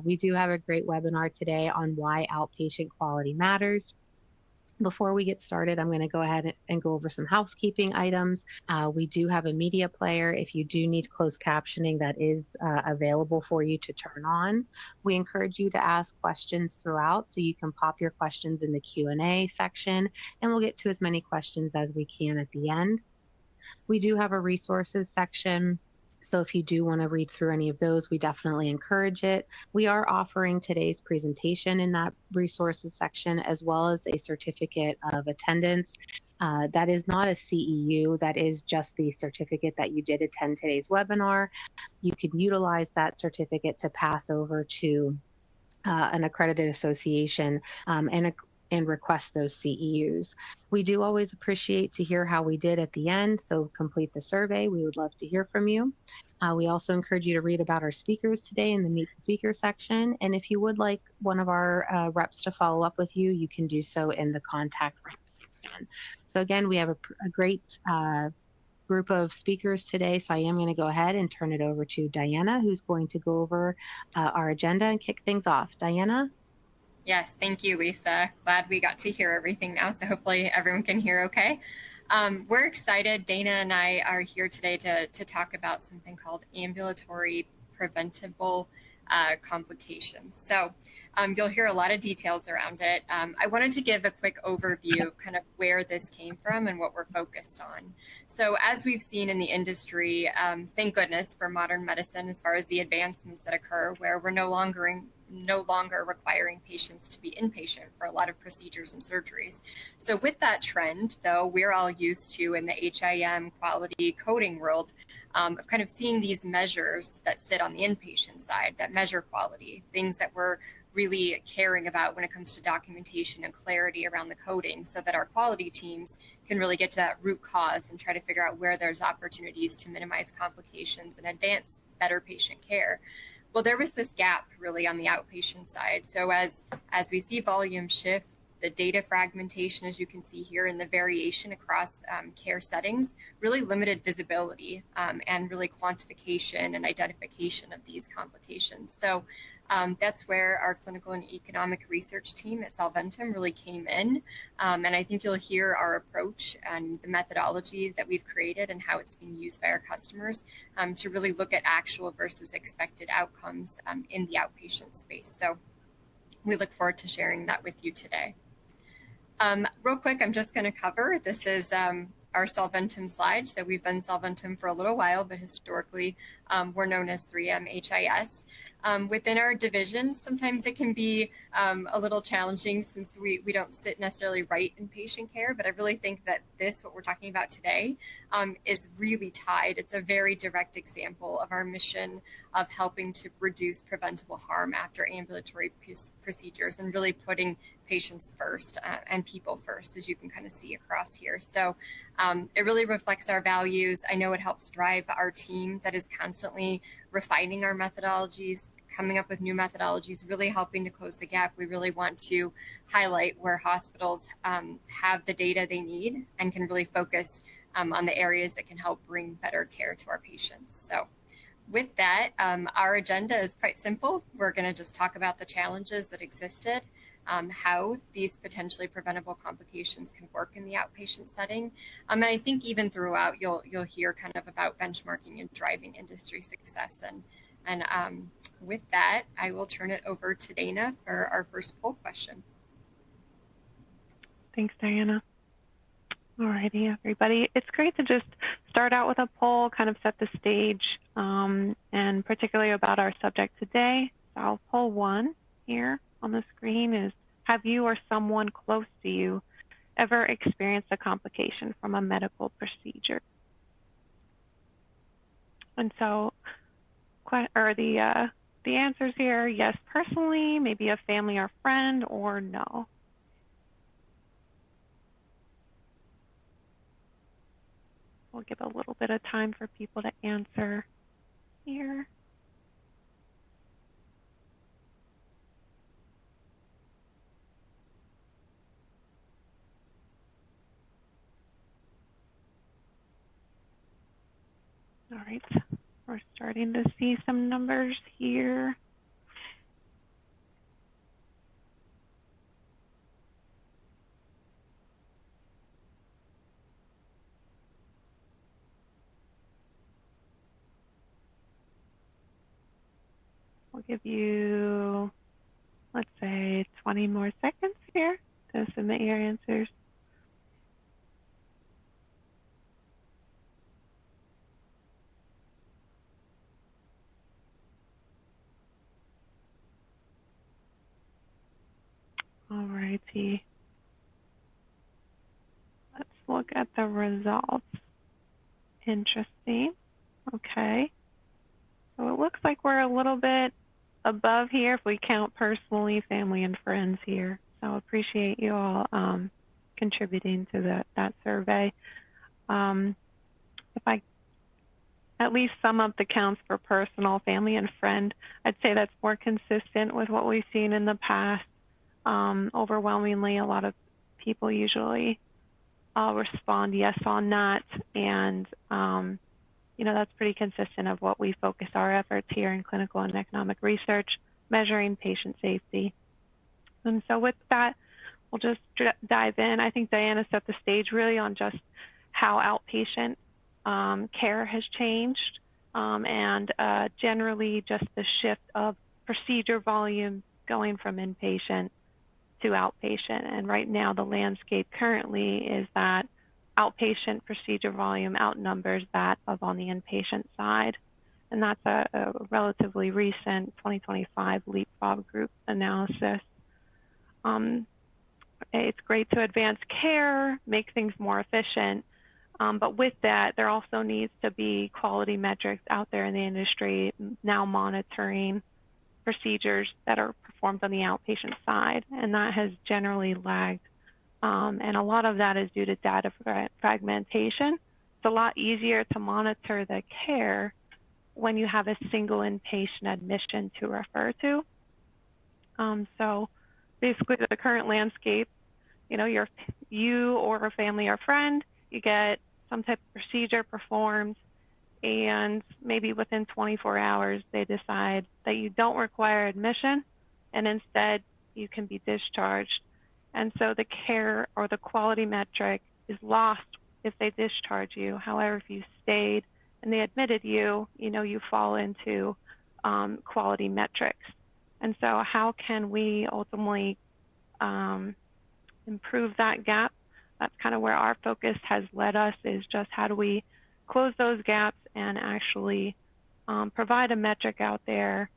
We do have a great webinar today on why outpatient quality matters. Before we get started, I'm going to go ahead and go over some housekeeping items. We do have a media player. If you do need closed captioning, that is available for you to turn on. We encourage you to ask questions throughout, so you can pop your questions in the Q&A section, and we'll get to as many questions as we can at the end. We do have a resources section. So if you do want to read through any of those, we definitely encourage it. We are offering today's presentation in that resources section, as well as a certificate of attendance. That is not a CEU, that is just the certificate that you did attend today's webinar. You can utilize that certificate to pass over to an accredited association and request those CEUs. We do always appreciate to hear how we did at the end, so complete the survey. We would love to hear from you. We also encourage you to read about our speakers today in the Meet the Speaker section, and if you would like one of our reps to follow up with you, you can do so in the contact rep section. So again, we have a great group of speakers today, so I am going to go ahead and turn it over to Diana, who's going to go over our agenda and kick things off. Diana? Yes, thank you, Lisa. Glad we got to hear everything now, so hopefully everyone can hear okay. We're excited. Dana and I are here today to talk about something called ambulatory preventable complications. So you'll hear a lot of details around it. I wanted to give a quick overview of kind of where this came from and what we're focused on. So as we've seen in the industry, thank goodness for modern medicine as far as the advancements that occur, where we're no longer requiring patients to be inpatient for a lot of procedures and surgeries. So with that trend, though, we're all used to in the HIM quality coding world of kind of seeing these measures that sit on the inpatient side that measure quality, things that we're really caring about when it comes to documentation and clarity around the coding, so that our quality teams can really get to that root cause and try to figure out where there's opportunities to minimize complications and advance better patient care. Well, there was this gap really on the outpatient side. So as we see volume shift, the data fragmentation, as you can see here, and the variation across care settings really limited visibility and really quantification and identification of these complications. So that's where our clinical and economic research team at Solventum really came in. And I think you'll hear our approach and the methodology that we've created and how it's being used by our customers to really look at actual versus expected outcomes in the outpatient space. So we look forward to sharing that with you today. Real quick, I'm just going to cover, this is our Solventum slide. So we've been Solventum for a little while, but historically we're known as 3M HIS. Within our division, sometimes it can be a little challenging since we don't sit necessarily right in patient care, but I really think that what we're talking about today, is really tied. It's a very direct example of our mission of helping to reduce preventable harm after ambulatory procedures and really putting patients first and people first, as you can kind of see across here. So it really reflects our values. I know it helps drive our team that is constantly refining our methodologies, coming up with new methodologies, really helping to close the gap. We really want to highlight where hospitals have the data they need and can really focus on the areas that can help bring better care to our patients. So with that, our agenda is quite simple. We're going to just talk about the challenges that existed, how these potentially preventable complications can work in the outpatient setting. And I think even throughout, you'll hear kind of about benchmarking and driving industry success. And with that, I will turn it over to Dana for our first poll question. Thanks, Diana. All righty, everybody. It's great to just start out with a poll, kind of set the stage, and particularly about our subject today. So poll 1 here on the screen is, have you or someone close to you ever experienced a complication from a medical procedure? And so, the answers here, yes, personally, maybe a family or friend, or no. We'll give a little bit of time for people to answer here. All right, we're starting to see some numbers here. give you, let's say, 20 more seconds here to submit your answers. All righty. Let's look at the results. Interesting. Okay. So it looks like we're a little bit above here if we count personally, family, and friends here. So appreciate you all contributing to that survey. If I at least sum up the counts for personal, family, and friend, I'd say that's more consistent with what we've seen in the past. Overwhelmingly, a lot of people usually respond yes on that, and that's pretty consistent of what we focus our efforts here in clinical and economic research, measuring patient safety. And so with that, we'll just dive in. I think Diana set the stage really on just how outpatient care has changed, and generally just the shift of procedure volume going from inpatient to outpatient. And right now the landscape currently is that outpatient procedure volume outnumbers that of on the inpatient side. And that's a relatively recent 2025 Leapfrog group analysis. It's great to advance care, make things more efficient, but with that, there also needs to be quality metrics out there in the industry now monitoring procedures that are performed on the outpatient side, and that has generally lagged. And a lot of that is due to data fragmentation. It's a lot easier to monitor the care when you have a single inpatient admission to refer to. So basically the current landscape, you or a family or friend, you get some type of procedure performed, and maybe within 24 hours, they decide that you don't require admission, and instead you can be discharged. And so the care or the quality metric is lost if they discharge you. However, if you stayed and they admitted you, you fall into quality metrics. And so how can we ultimately improve that gap? That's kind of where our focus has led us, is just how do we close those gaps and actually provide a metric out there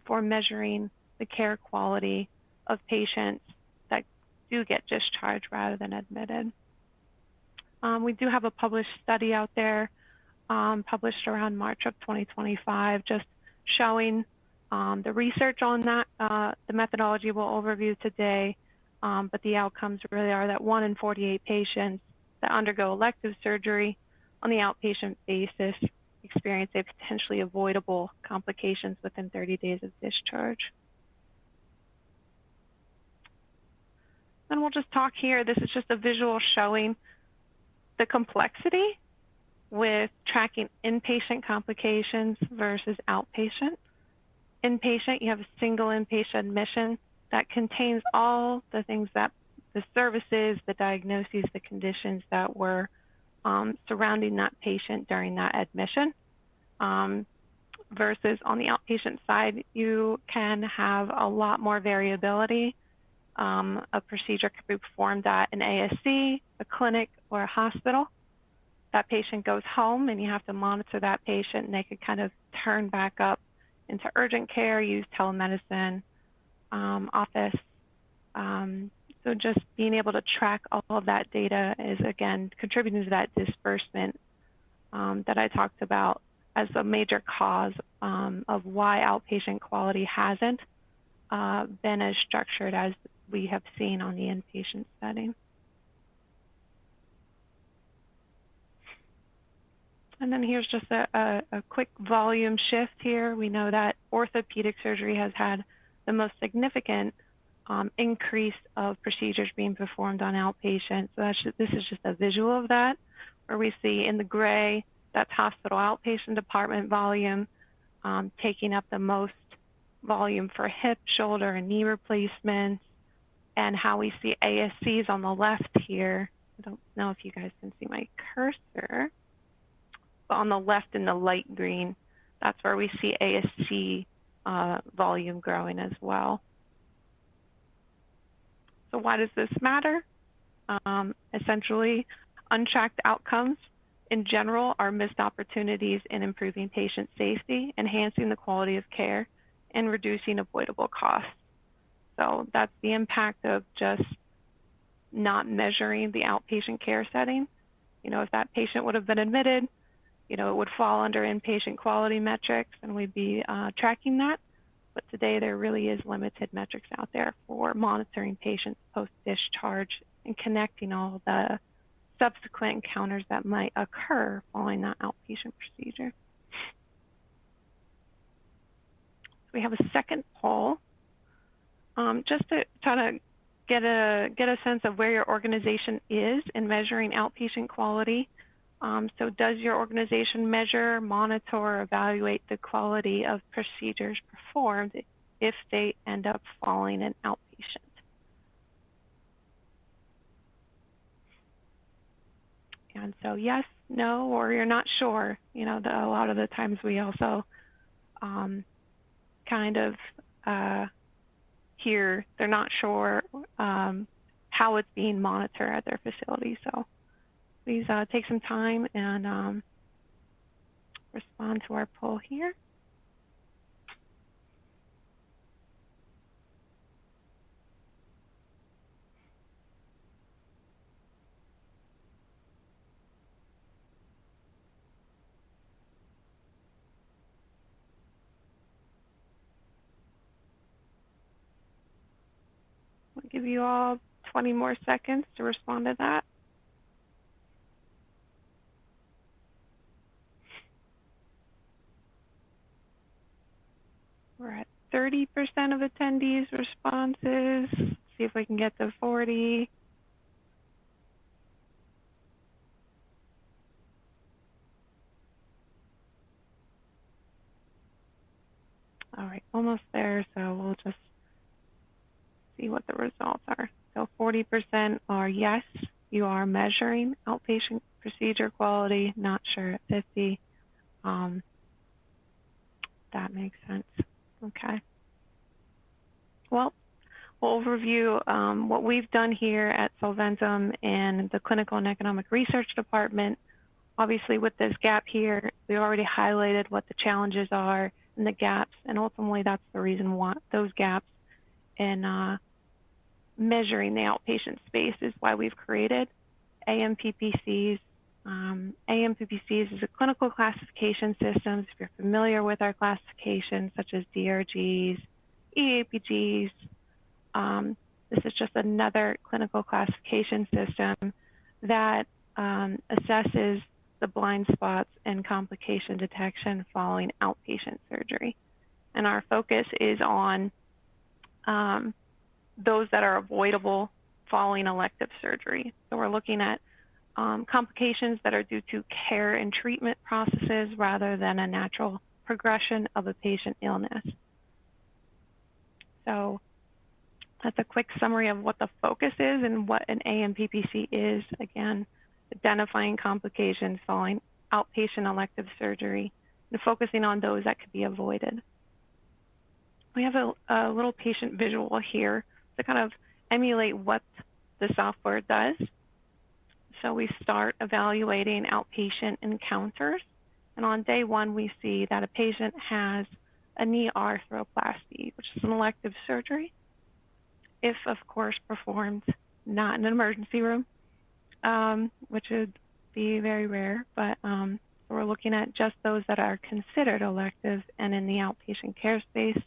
for measuring the care quality of patients that do get discharged rather than admitted. We do have a published study out there, published around March of 2025, just showing the research on that. The methodology we'll overview today, but the outcomes really are that 1 in 48 patients that undergo elective surgery on the outpatient basis experience a potentially avoidable complications within 30 days of discharge. And we'll just talk here, this is just a visual showing the complexity with tracking inpatient complications versus outpatient. Inpatient, you have a single inpatient admission that contains all the things that the services, the diagnoses, the conditions that were surrounding that patient during that admission. Versus on the outpatient side, you can have a lot more variability. A procedure could be performed at an ASC, a clinic, or a hospital. That patient goes home and you have to monitor that patient, and they could kind of turn back up into urgent care, use telemedicine, office. So just being able to track all of that data is, again, contributing to that disbursement that I talked about as a major cause of why outpatient quality hasn't been as structured as we have seen on the inpatient setting. And then here's just a quick volume shift here. We know that orthopedic surgery has had the most significant increase of procedures being performed on outpatient. So this is just a visual of that, where we see in the gray, that's hospital outpatient department volume, taking up the most volume for hip, shoulder, and knee replacements, and how we see ASCs on the left here. I don't know if you guys can see my cursor, but on the left in the light green, that's where we see ASC volume growing as well. So why does this matter? Essentially, untracked outcomes in general are missed opportunities in improving patient safety, enhancing the quality of care, and reducing avoidable costs. So that's the impact of just not measuring the outpatient care setting. You know, if that patient would have been admitted, you know, it would fall under inpatient quality metrics and we'd be tracking that. But today there really is limited metrics out there for monitoring patients post-discharge and connecting all the subsequent encounters that might occur following that outpatient procedure. So we have a second poll, just to try to get a sense of where your organization is in measuring outpatient quality. So does your organization measure, monitor, or evaluate the quality of procedures performed if they end up falling in outpatient? And so yes, no, or you're not sure. You know, a lot of the times we also kind of hear they're not sure how it's being monitored at their facility. So please take some time and respond to our poll here. I'll give you all 20 more seconds to respond to that. We're at 30% of attendees responses. Let's see if we can get to 40. All right, almost there, so we'll just see what the results are. So 40% are yes, you are measuring outpatient procedure quality, not sure at 50. That makes sense. Okay. Well, we'll overview what we've done here at Solventum and the Clinical and Economic Research Department. Obviously, with this gap here, we already highlighted what the challenges are and the gaps, and ultimately that's the reason why those gaps in measuring the outpatient space is why we've created AMPPCs. AMPPCs is a clinical classification system. If you're familiar with our classifications, such as DRGs, EAPGs, this is just another clinical classification system that assesses the blind spots and complication detection following outpatient surgery. And our focus is on those that are avoidable following elective surgery. So we're looking at complications that are due to care and treatment processes rather than a natural progression of a patient illness. So that's a quick summary of what the focus is and what an AMPPC is. Again, identifying complications following outpatient elective surgery and focusing on those that could be avoided. We have a little patient visual here to kind of emulate what the software does. So we start evaluating outpatient encounters. And on day one, we see that a patient has a knee arthroplasty, which is an elective surgery, if, of course, performed not in an emergency room, which would be very rare. But so we're looking at just those that are considered elective and in the outpatient care space.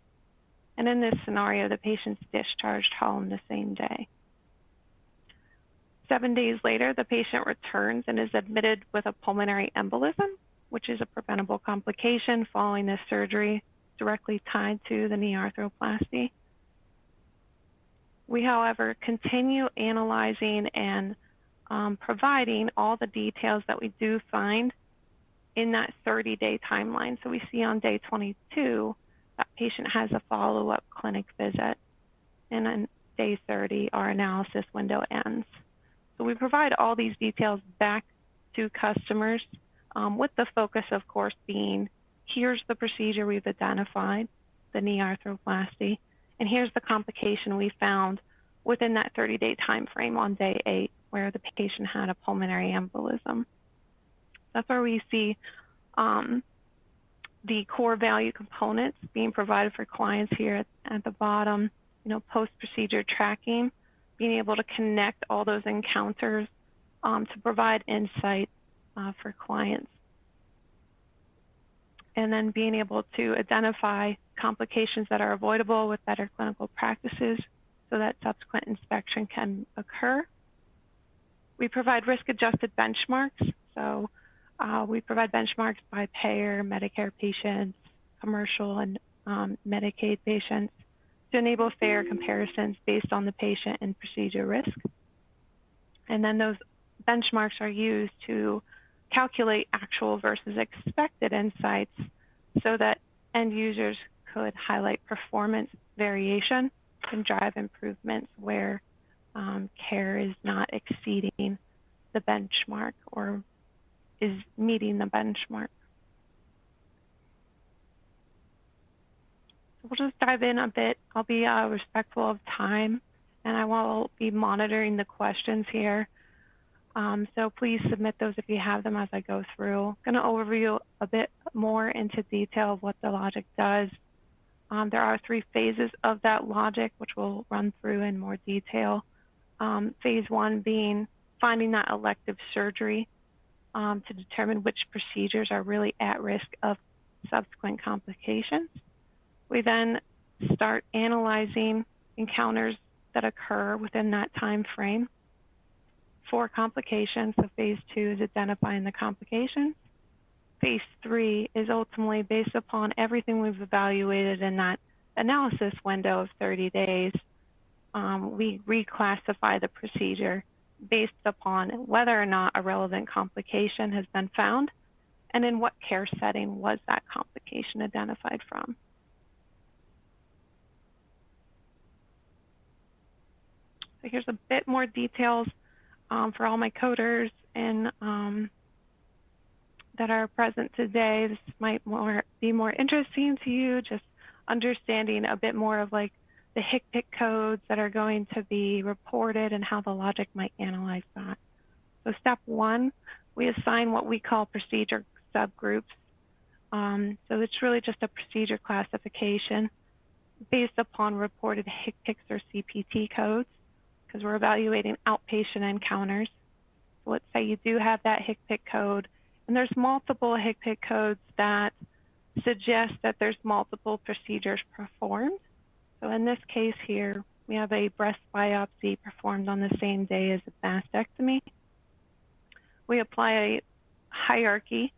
And in this scenario, the patient's discharged home the same day. 7 days later, the patient returns and is admitted with a pulmonary embolism, which is a preventable complication following this surgery directly tied to the knee arthroplasty. We, however, continue analyzing and providing all the details that we do find in that 30-day timeline. So we see on day 22, that patient has a follow-up clinic visit. And on day 30, our analysis window ends. So we provide all these details back to customers with the focus, of course, being here's the procedure we've identified. the knee arthroplasty. And here's the complication we found within that 30-day time frame on day 8, where the patient had a pulmonary embolism. That's where we see the core value components being provided for clients here at the bottom. Post-procedure tracking, being able to connect all those encounters to provide insight for clients. And then being able to identify complications that are avoidable with better clinical practices so that subsequent inspection can occur. We provide risk-adjusted benchmarks. So we provide benchmarks by payer, Medicare patients, commercial and Medicaid patients to enable fair comparisons based on the patient and procedure risk. And then those benchmarks are used to calculate actual versus expected insights so that end users could highlight performance variation and drive improvements where care is not exceeding the benchmark or is meeting the benchmark. So we'll just dive in a bit. I'll be respectful of time, and I will be monitoring the questions here. So please submit those if you have them as I go through. I'm going to overview a bit more into detail of what the logic does. There are 3 phases of that logic, which we'll run through in more detail. Phase 1 being finding that elective surgery to determine which procedures are really at risk of subsequent complications. We then start analyzing encounters that occur within that time frame for complications. So phase 2 is identifying the complications. Phase 3 is ultimately based upon everything we've evaluated in that analysis window of 30 days. We reclassify the procedure based upon whether or not a relevant complication has been found and in what care setting was that complication identified from. So here's a bit more details for all my coders and that are present today. This might be more interesting to you, just understanding a bit more of like the HCPCS codes that are going to be reported and how the logic might analyze that. So step 1, we assign what we call procedure subgroups. So it's really just a procedure classification based upon reported HCPCS or CPT codes, because we're evaluating outpatient encounters. So let's say you do have that HCPCS code, and there's multiple HCPCS codes that suggest that there's multiple procedures performed. So in this case here, we have a breast biopsy performed on the same day as a mastectomy. We apply a hierarchy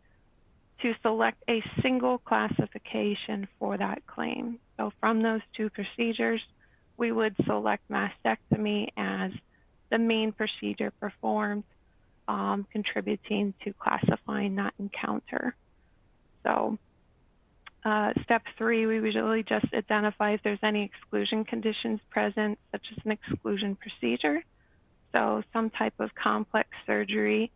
to select a single classification for that claim. So from those 2 procedures, we would select mastectomy as the main procedure performed, contributing to classifying that encounter. So step 3, we usually just identify if there's any exclusion conditions present, such as an exclusion procedure. So some type of complex surgery.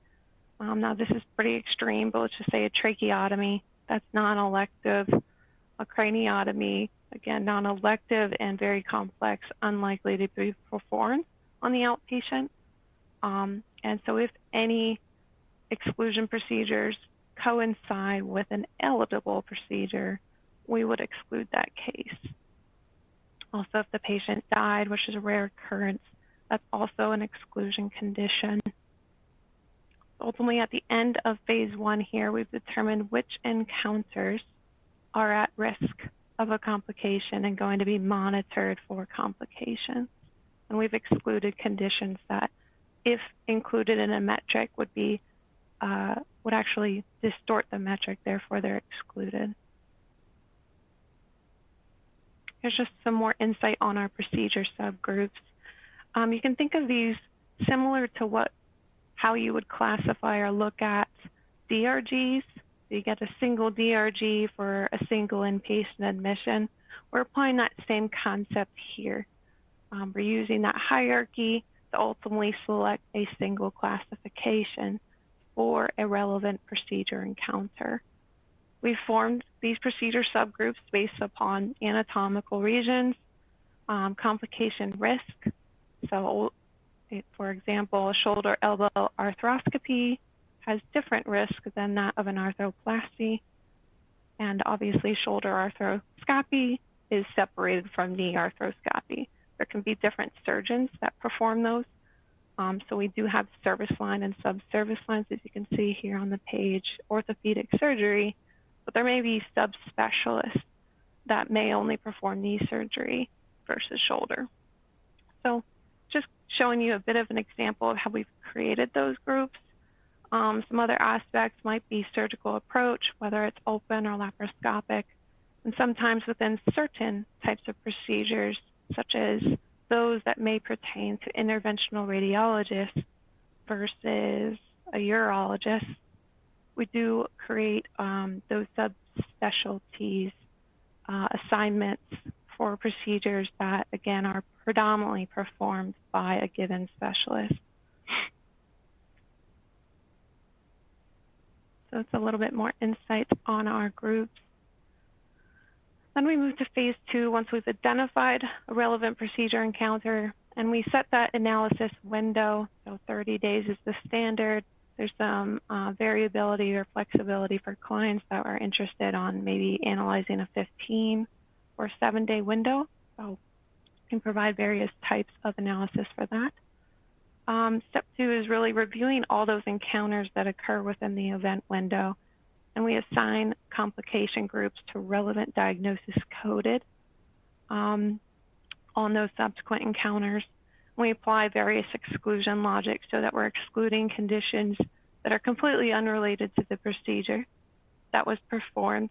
Now this is pretty extreme, but let's just say a tracheotomy, that's non-elective, a craniotomy, again, non-elective and very complex, unlikely to be performed on the outpatient. And so if any exclusion procedures coincide with an eligible procedure, we would exclude that case. Also, if the patient died, which is a rare occurrence, that's also an exclusion condition. Ultimately, at the end of phase 1 here, we've determined which encounters are at risk of a complication and going to be monitored for complications. And we've excluded conditions that, if included in a metric, would actually distort the metric, therefore they're excluded. Here's just some more insight on our procedure subgroups. You can think of these similar to how you would classify or look at DRGs. So you get a single DRG for a single inpatient admission. We're applying that same concept here. We're using that hierarchy to ultimately select a single classification for a relevant procedure encounter. We formed these procedure subgroups based upon anatomical regions, complication risk. So, for example, shoulder elbow arthroscopy has different risk than that of an arthroplasty. And obviously, shoulder arthroscopy is separated from knee arthroscopy. There can be different surgeons that perform those. So we do have service line and subservice lines, as you can see here on the page, orthopedic surgery, but there may be subspecialists that may only perform knee surgery versus shoulder. So just showing you a bit of an example of how we've created those groups. Some other aspects might be surgical approach, whether it's open or laparoscopic, and sometimes within certain types of procedures, such as those that may pertain to interventional radiologists versus a urologist, we do create those subspecialties assignments for procedures that, again, are predominantly performed by a given specialist. So it's a little bit more insight on our groups. Then we move to phase 2 once we've identified a relevant procedure encounter, and we set that analysis window. So 30 days is the standard. There's some variability or flexibility for clients that are interested on maybe analyzing a 15 or 7-day window. So you can provide various types of analysis for that. Step 2 is really reviewing all those encounters that occur within the event window, and we assign complication groups to relevant diagnosis coded on those subsequent encounters. We apply various exclusion logics so that we're excluding conditions that are completely unrelated to the procedure that was performed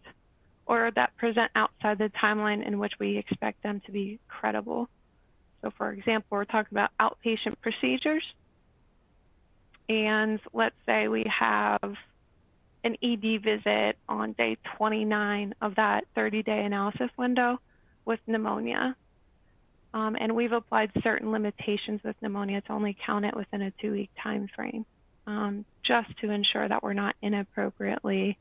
or that present outside the timeline in which we expect them to be credible. So for example, we're talking about outpatient procedures, and let's say we have an ED visit on day 29 of that 30-day analysis window with pneumonia. And we've applied certain limitations with pneumonia to only count it within a 2-week time frame, just to ensure that we're not inappropriately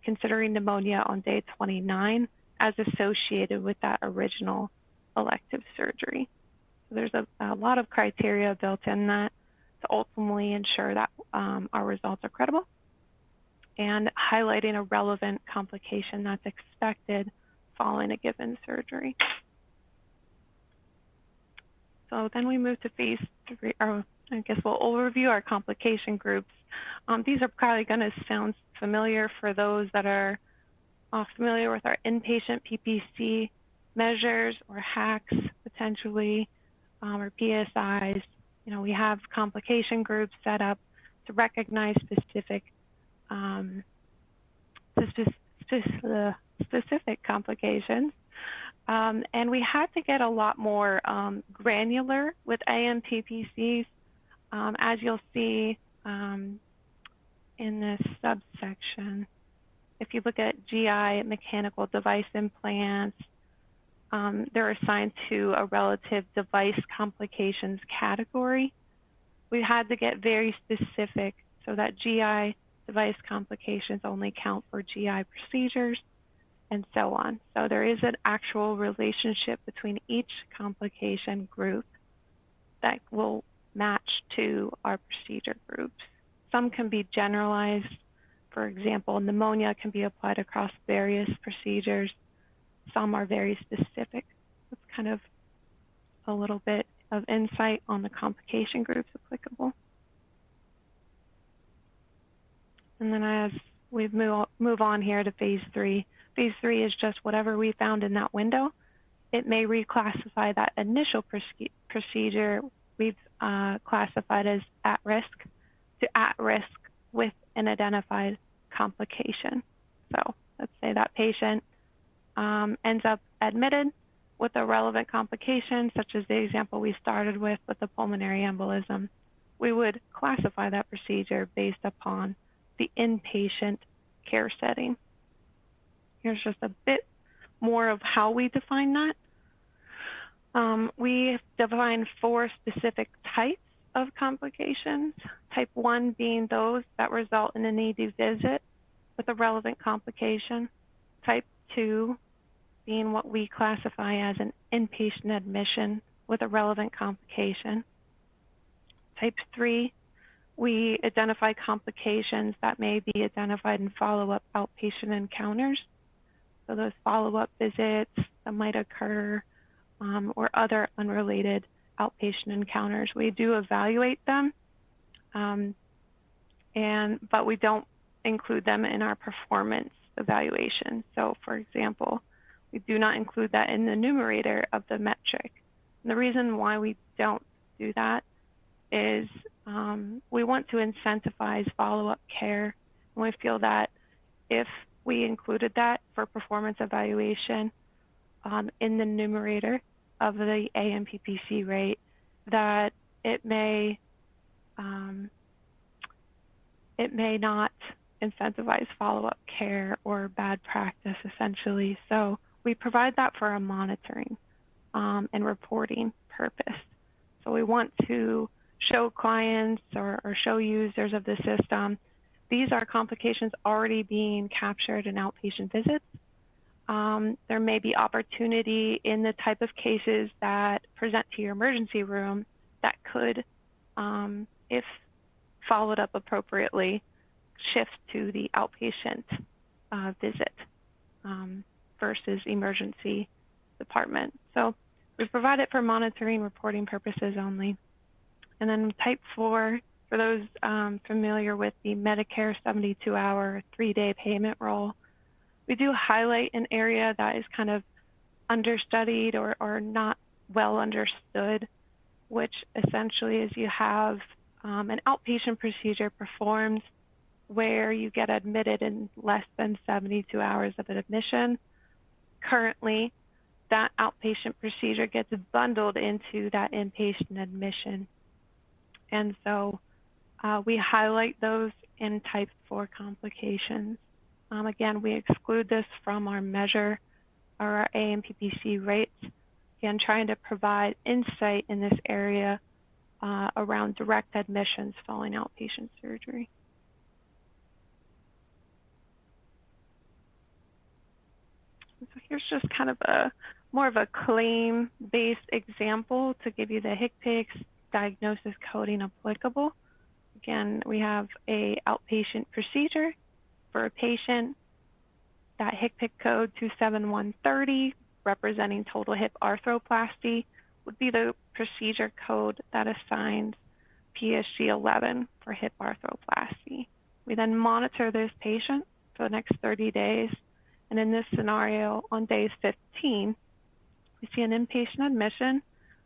considering pneumonia on day 29 as associated with that original elective surgery. So there's a lot of criteria built in that to ultimately ensure that our results are credible and highlighting a relevant complication that's expected following a given surgery. So then we move to phase 3, or I guess we'll overview our complication groups. These are probably going to sound familiar for those that are familiar with our inpatient PPC measures or hacks potentially, or PSIs. You know, we have complication groups set up to recognize specific complications. And we had to get a lot more granular with AMPPCs, as you'll see in this subsection. If you look at GI mechanical device implants, they're assigned to a relative device complications category. We had to get very specific so that GI device complications only count for GI procedures, and so on. So there is an actual relationship between each complication group that will match to our procedure groups. Some can be generalized. For example, pneumonia can be applied across various procedures. Some are very specific. It's kind of a little bit of insight on the complication groups applicable. And then as we move on here to phase 3, phase 3 is just whatever we found in that window. It may reclassify that initial procedure we've classified as at risk to at risk with an identified complication. So let's say that patient ends up admitted with a relevant complication, such as the example we started with the pulmonary embolism. We would classify that procedure based upon the inpatient care setting. Here's just a bit more of how we define that. We define 4 specific types of complications. Type 1 being those that result in an ED visit with a relevant complication. Type 2 being what we classify as an inpatient admission with a relevant complication. Type 3, we identify complications that may be identified in follow-up outpatient encounters. So those follow-up visits that might occur or other unrelated outpatient encounters. We do evaluate them, but we don't include them in our performance evaluation. So for example, we do not include that in the numerator of the metric. And the reason why we don't do that is we want to incentivize follow-up care. And we feel that if we included that for performance evaluation in the numerator of the AMPPC rate, that it may not incentivize follow-up care or bad practice, essentially. So we provide that for a monitoring and reporting purpose. So we want to show clients or show users of the system, these are complications already being captured in outpatient visits. There may be opportunity in the type of cases that present to your emergency room that could, if followed up appropriately, shift to the outpatient visit versus emergency department. So we provide it for monitoring, reporting purposes only. And then type 4, for those familiar with the Medicare 72-hour 3-day payment roll, we do highlight an area that is kind of understudied or not well understood, which essentially is you have an outpatient procedure performed where you get admitted in less than 72 hours of an admission. Currently, that outpatient procedure gets bundled into that inpatient admission. And so we highlight those in type 4 complications. Again, we exclude this from our measure or our AMPPC rates. Again, trying to provide insight in this area around direct admissions following outpatient surgery. So here's just kind of more of a claim-based example to give you the HCPCS diagnosis coding applicable. Again, we have a outpatient procedure for a patient. That HCPCS code 27130, representing total hip arthroplasty, would be the procedure code that assigns PSG 11 for hip arthroplasty. We then monitor this patient for the next 30 days. And in this scenario, on day 15, we see an inpatient admission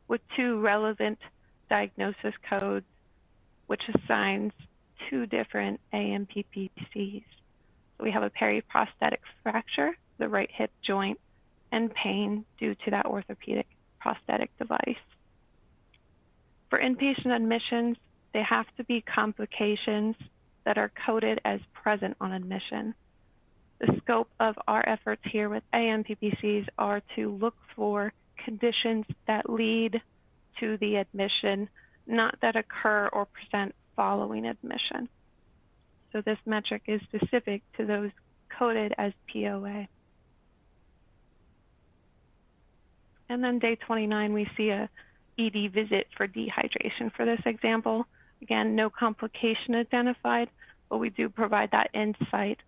with 2 relevant diagnosis codes, which assigns 2 different AMPPCs. So we have a periprosthetic fracture, the right hip joint, and pain due to that orthopedic prosthetic device. For inpatient admissions, they have to be complications that are coded as present on admission. The scope of our efforts here with AMPPCs are to look for conditions that lead to the admission, not that occur or present following admission. So this metric is specific to those coded as POA. And then day 29, we see a ED visit for dehydration for this example. Again, no complication identified, but we do provide that insight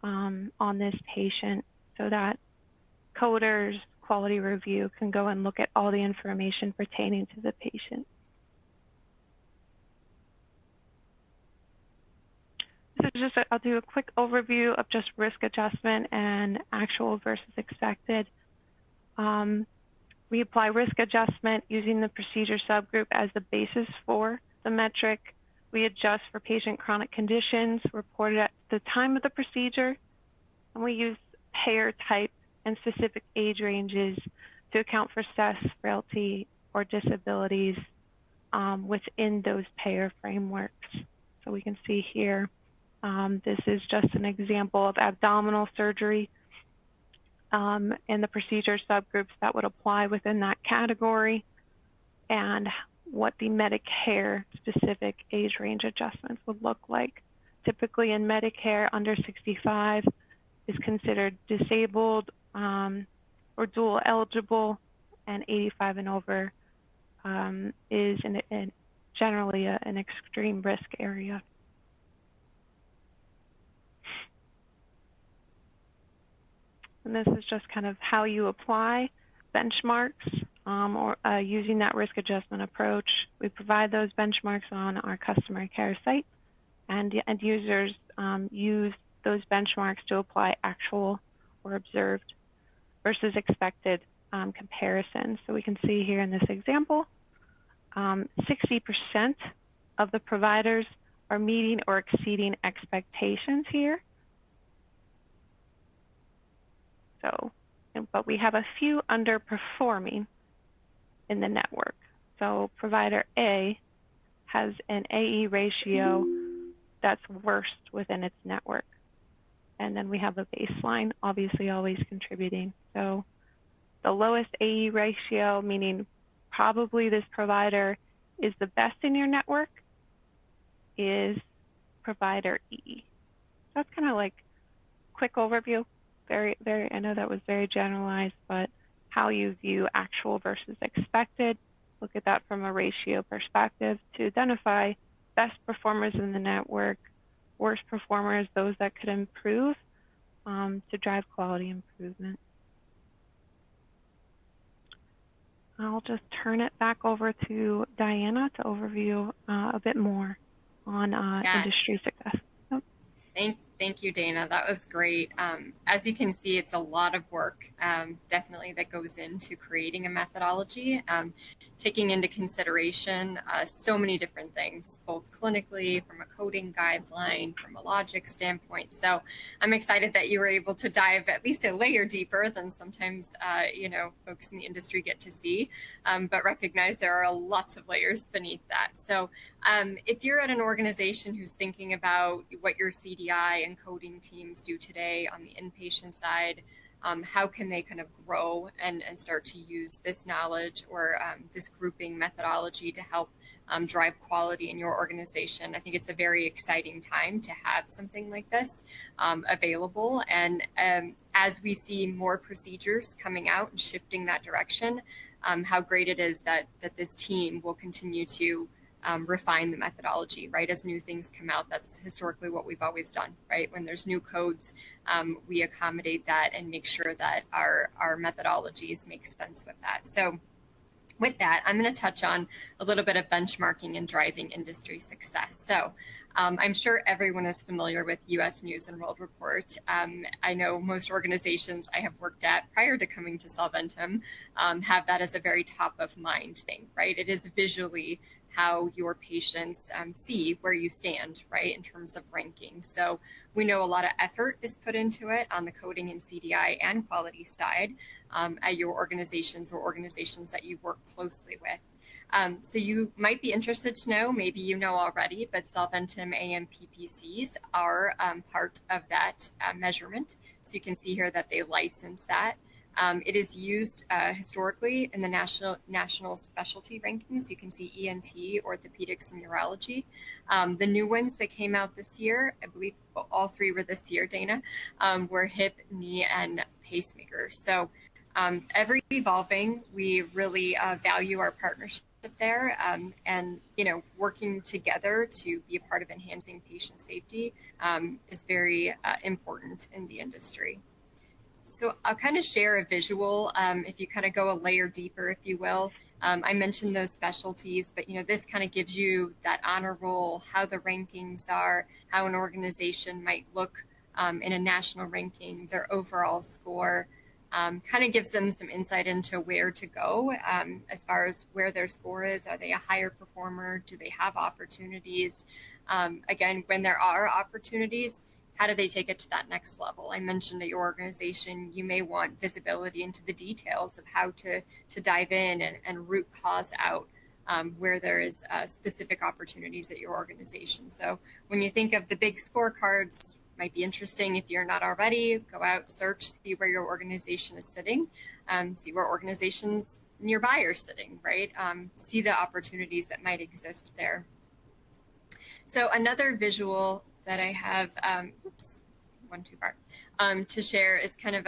on this patient so that coders, quality review can go and look at all the information pertaining to the patient. This is just I'll do a quick overview of just risk adjustment and actual versus expected. We apply risk adjustment using the procedure subgroup as the basis for the metric. We adjust for patient chronic conditions reported at the time of the procedure, and we use payer type and specific age ranges to account for stress, frailty, or disabilities within those payer frameworks. So we can see here, this is just an example of abdominal surgery and the procedure subgroups that would apply within that category, and what the Medicare specific age range adjustments would look like. typically in Medicare, under 65 is considered disabled or dual eligible, and 85 and over is generally an extreme risk area. And this is just kind of how you apply benchmarks or using that risk adjustment approach. We provide those benchmarks on our customer care site, and end users use those benchmarks to apply actual or observed versus expected comparisons. So we can see here in this example, 60% of the providers are meeting or exceeding expectations here. So, but we have a few underperforming in the network. So provider A has an AE ratio that's worst within its network. And then we have a baseline, obviously always contributing. So the lowest AE ratio, meaning probably this provider is the best in your network, is provider E. That's kind of like quick overview. I know that was very generalized, but how you view actual versus expected, look at that from a ratio perspective to identify best performers in the network, worst performers, those that could improve to drive quality improvement. I'll just turn it back over to Diana to overview a bit more on industry success. Thank you, Dana. That was great. As you can see, it's a lot of work, definitely, that goes into creating a methodology, taking into consideration so many different things, both clinically, from a coding guideline, from a logic standpoint. So I'm excited that you were able to dive at least a layer deeper than sometimes, folks in the industry get to see, but recognize there are lots of layers beneath that. So if you're at an organization who's thinking about what your CDI and coding teams do today on the inpatient side, how can they kind of grow and start to use this knowledge or this grouping methodology to help drive quality in your organization? I think it's a very exciting time to have something like this available. And as we see more procedures coming out and shifting that direction, how great it is that this team will continue to refine the methodology, right? As new things come out, that's historically what we've always done, right? When there's new codes, we accommodate that and make sure that our methodologies make sense with that. So with that, I'm going to touch on a little bit of benchmarking and driving industry success. So I'm sure everyone is familiar with U.S. News and World Report. I know most organizations I have worked at prior to coming to Solventum have that as a very top of mind thing, right? It is visually how your patients see where you stand, right, in terms of ranking. So we know a lot of effort is put into it on the coding and CDI and quality side at your organizations or organizations that you work closely with. So you might be interested to know, maybe you know already, but Solventum AMPPCs are part of that measurement. So you can see here that they license that. It is used historically in the national specialty rankings. You can see ENT, orthopedics, and urology. The new ones that came out this year, I believe all three were this year, Dana, were hip, knee, and pacemakers. So ever evolving. We really value our partnership there, and working together to be a part of enhancing patient safety is very important in the industry. So I'll kind of share a visual if you kind of go a layer deeper, if you will. I mentioned those specialties, but this kind of gives you that honor roll, how the rankings are, how an organization might look in a national ranking, their overall score. Kind of gives them some insight into where to go as far as where their score is. Are they a higher performer? Do they have opportunities? Again, when there are opportunities, how do they take it to that next level? I mentioned at your organization, you may want visibility into the details of how to dive in and root cause out where there is specific opportunities at your organization. So when you think of the big scorecards, might be interesting if you're not already, go out, search, see where your organization is sitting, see where organizations nearby are sitting, right? See the opportunities that might exist there. So another visual that I have, oops, one too far, to share is kind of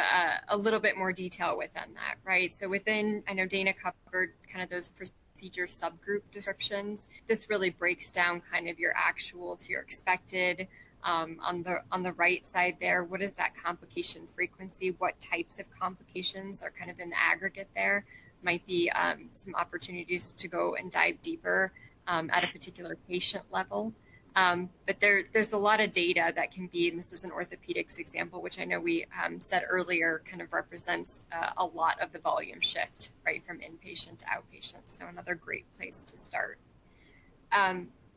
a little bit more detail within that, right? So within, I know Dana covered kind of those procedure subgroup descriptions. This really breaks down kind of your actual to your expected. On the right side there, what is that complication frequency? What types of complications are kind of in the aggregate there? Might be some opportunities to go and dive deeper at a particular patient level. But there's a lot of data that can be, and this is an orthopedics example, which I know we said earlier kind of represents a lot of the volume shift, right, from inpatient to outpatient. So another great place to start.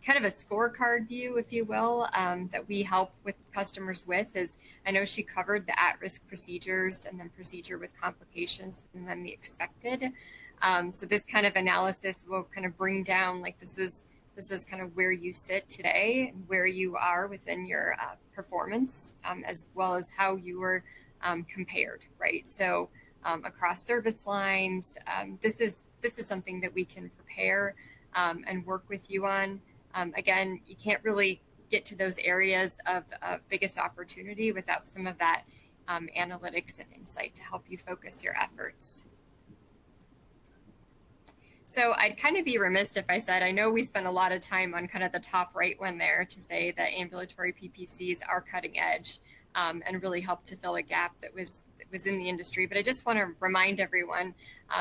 Kind of a scorecard view, if you will, that we help with customers with is, I know she covered the at-risk procedures and then procedure with complications and then the expected. So this kind of analysis will kind of bring down, like, this is kind of where you sit today and where you are within your performance, as well as how you were compared, right? So across service lines, this is something that we can prepare and work with you on. Again, you can't really get to those areas of biggest opportunity without some of that analytics and insight to help you focus your efforts. So I'd kind of be remiss if I said, I know we spent a lot of time on kind of the top right one there to say that ambulatory PPCs are cutting edge and really help to fill a gap that was in the industry. But I just want to remind everyone,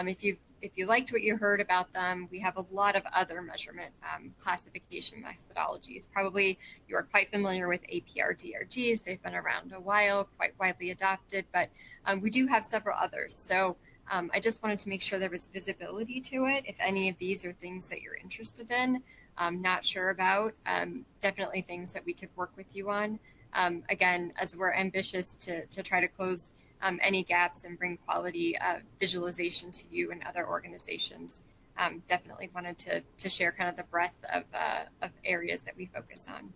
if you liked what you heard about them, we have a lot of other measurement classification methodologies. Probably you are quite familiar with APR DRGs. They've been around a while, quite widely adopted, but we do have several others. So I just wanted to make sure there was visibility to it. If any of these are things that you're interested in, not sure about, definitely things that we could work with you on. Again, as we're ambitious to try to close any gaps and bring quality visualization to you and other organizations, definitely wanted to share kind of the breadth of areas that we focus on.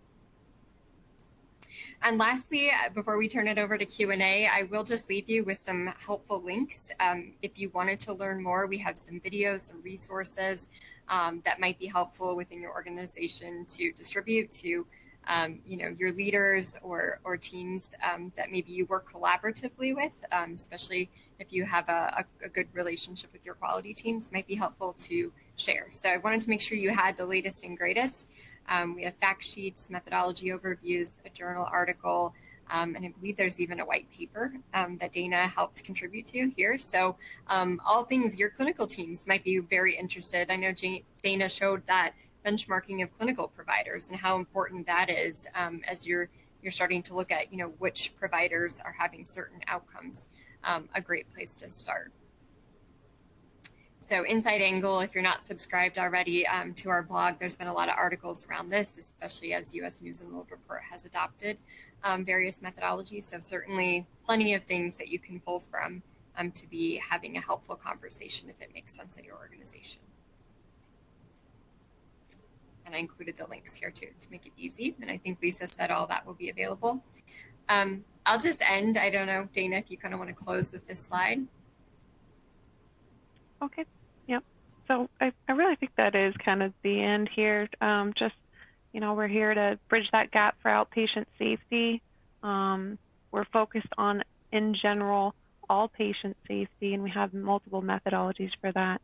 And lastly, before we turn it over to Q&A, I will just leave you with some helpful links. If you wanted to learn more, we have some videos, some resources that might be helpful within your organization to distribute to your leaders or teams that maybe you work collaboratively with, especially if you have a good relationship with your quality teams, might be helpful to share. So I wanted to make sure you had the latest and greatest. We have fact sheets, methodology overviews, a journal article, and I believe there's even a white paper that Dana helped contribute to here. So all things your clinical teams might be very interested. I know Dana showed that benchmarking of clinical providers and how important that is as you're starting to look at, which providers are having certain outcomes, a great place to start. So Inside Angle, if you're not subscribed already to our blog, there's been a lot of articles around this, especially as U.S. News and World Report has adopted various methodologies. So certainly plenty of things that you can pull from to be having a helpful conversation if it makes sense in your organization. And I included the links here too to make it easy. And I think Lisa said all that will be available. I'll just end. I don't know, Dana, if you kind of want to close with this slide. Okay. Yep. So I really think that is kind of the end here. We're here to bridge that gap for outpatient safety. We're focused on, in general, all patient safety, and we have multiple methodologies for that.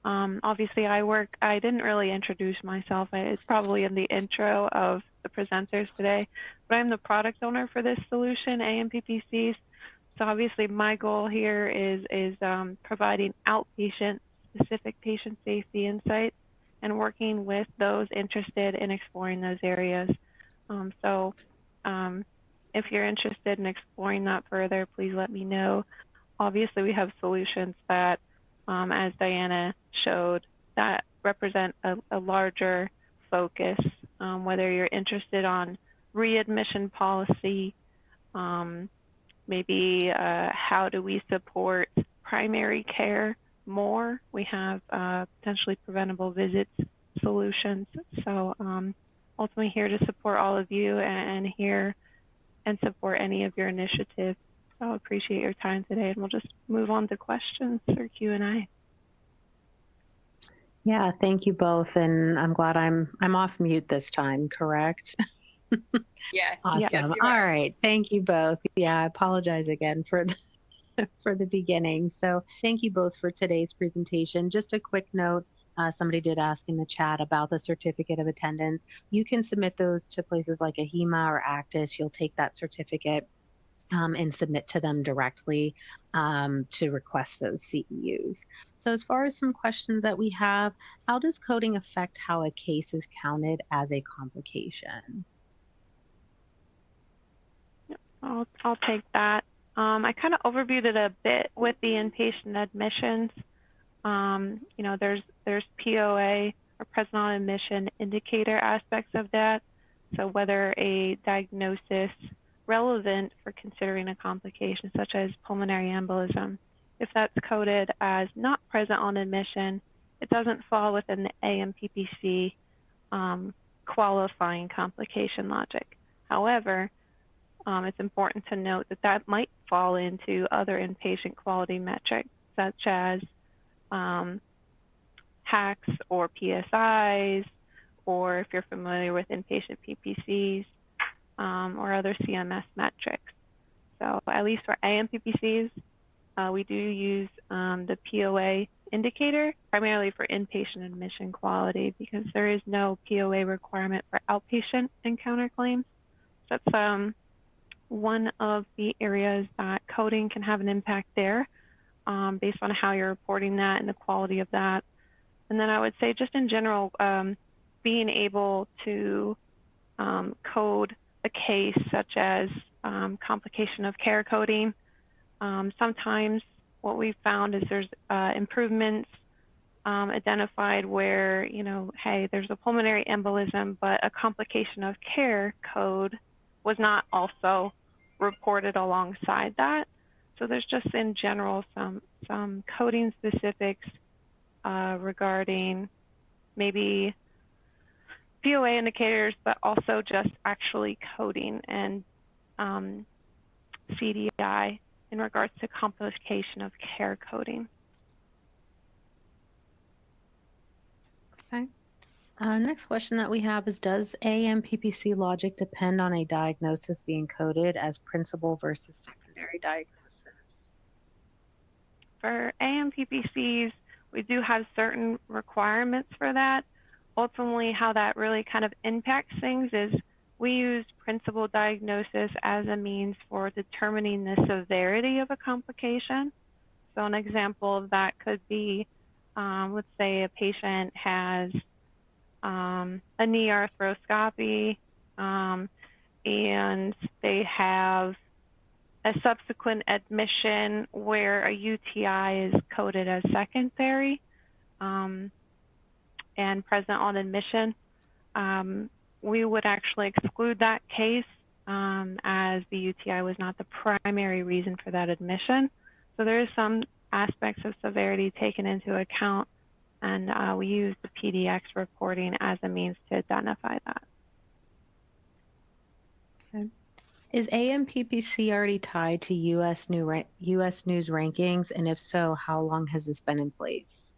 Obviously, I didn't really introduce myself. It's probably in the intro of the presenters today, but I'm the product owner for this solution, AMPPCs. So obviously, my goal here is providing outpatient specific patient safety insights and working with those interested in exploring those areas. If you're interested in exploring that further, please let me know. Obviously, we have solutions that, as Diana showed, that represent a larger focus, whether you're interested on readmission policy, maybe how do we support primary care more? We have potentially preventable visits solutions. So ultimately here to support all of you and hear and support any of your initiatives. So I appreciate your time today, and we'll just move on to questions or Q&A. Yeah, thank you both, and I'm glad I'm off mute this time, correct? Yes, Awesome. yes, you All are. right. Thank you both. Yeah, I apologize again for for the beginning. So thank you both for today's presentation. Just a quick note. Somebody did ask in the chat about the certificate of attendance. You can submit those to places like AHIMA or ACTIS. You'll take that certificate and submit to them directly to request those CEUs. So as far as some questions that we have, how does coding affect how a case is counted as a complication? I'll take that. I kind of overviewed it a bit with the inpatient admissions. You know, there's POA or present on admission indicator aspects of that. So whether a diagnosis relevant for considering a complication such as pulmonary embolism, if that's coded as not present on admission, it doesn't fall within the AMPPC qualifying complication logic. However, it's important to note that that might fall into other inpatient quality metrics, such as HACs or PSIs, or if you're familiar with inpatient PPCs or other CMS metrics. So at least for AMPPCs, we do use the POA indicator primarily for inpatient admission quality because there is no POA requirement for outpatient encounter claims. So that's one of the areas that coding can have an impact there based on how you're reporting that and the quality of that. And then I would say just in general, being able to code a case such as complication of care coding. Sometimes what we've found is there's improvements identified where, you know, hey, there's a pulmonary embolism, but a complication of care code was not also reported alongside that. So there's just in general some coding specifics regarding maybe POA indicators, but also just actually coding and CDI in regards to complication of care coding. Okay. Next question that we have is, does AMPPC logic depend on a diagnosis being coded as principal versus secondary diagnosis? For AMPPCs, we do have certain requirements for that. Ultimately, how that really kind of impacts things is we use principal diagnosis as a means for determining the severity of a complication. So an example of that could be, let's say a patient has a knee arthroscopy and they have a subsequent admission where a UTI is coded as secondary and present on admission. We would actually exclude that case as the UTI was not the primary reason for that admission. So there is some aspects of severity taken into account, and we use the PDX reporting as a means to identify that. Okay. Is AMPPC already tied to US News rankings? And if so, how long has this been in place?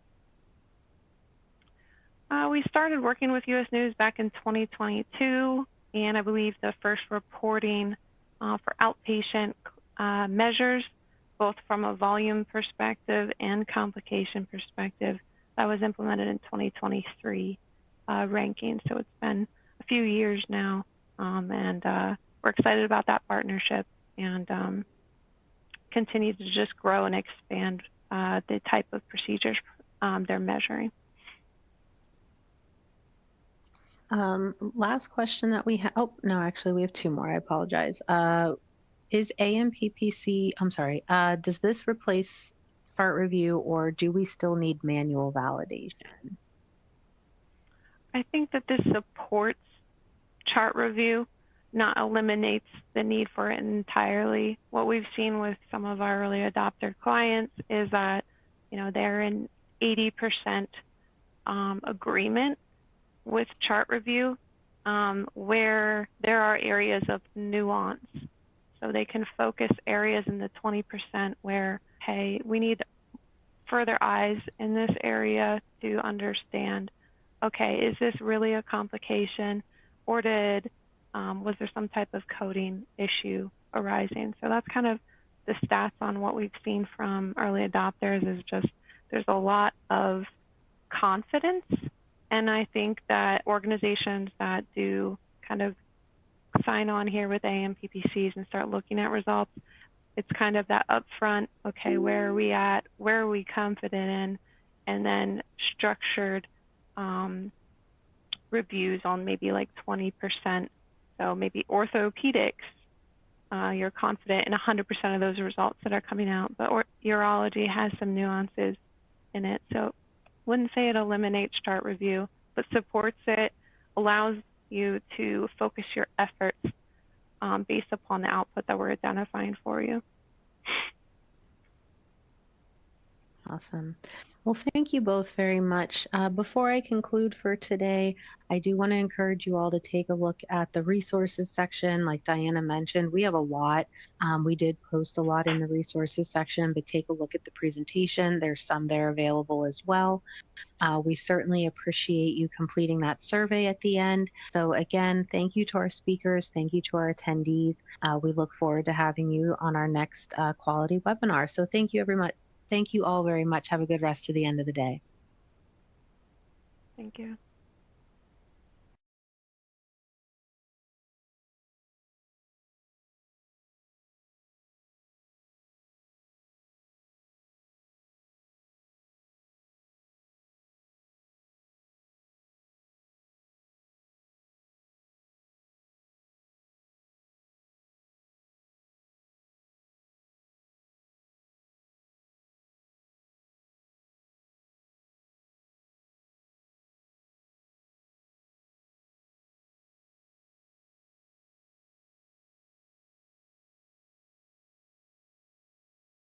We started working with US News back in 2022, and I believe the first reporting for outpatient measures, both from a volume perspective and complication perspective, that was implemented in 2023 ranking. So it's been a few years now, and we're excited about that partnership and continue to just grow and expand the type of procedures they're measuring. Last question that we have, oh, no, actually we have two more, I apologize. Is AMPPC, I'm sorry, does this replace chart review or do we still need manual validation? I think that this supports chart review, not eliminates the need for it entirely. What we've seen with some of our early adopter clients is that, you know, they're in 80% agreement with chart review where there are areas of nuance. So they can focus areas in the 20% where, hey, we need further eyes in this area to understand, okay, is this really a complication, or did Was there some type of coding issue arising? So that's kind of the stats on what we've seen from early adopters is just there's a lot of confidence. And I think that organizations that do kind of sign on here with AMPPCs and start looking at results, it's kind of that upfront, okay, where are we at? Where are we confident in? And then structured reviews on maybe like 20%. So maybe orthopedics, you're confident in 100% of those results that are coming out, but urology has some nuances in it. So wouldn't say it eliminates chart review, but supports it, allows you to focus your efforts based upon the output that we're identifying for you. Awesome. Well, thank you both very much. Before I conclude for today, I do want to encourage you all to take a look at the resources section. Like Diana mentioned, we have a lot. We did post a lot in the resources section, but take a look at the presentation. There's some there available as well. We certainly appreciate you completing that survey at the end. So again, thank you to our speakers. Thank you to our attendees. We look forward to having you on our next quality webinar. So thank you, everyone. Thank you all very much. Have a good rest of the end of the day. Thank you.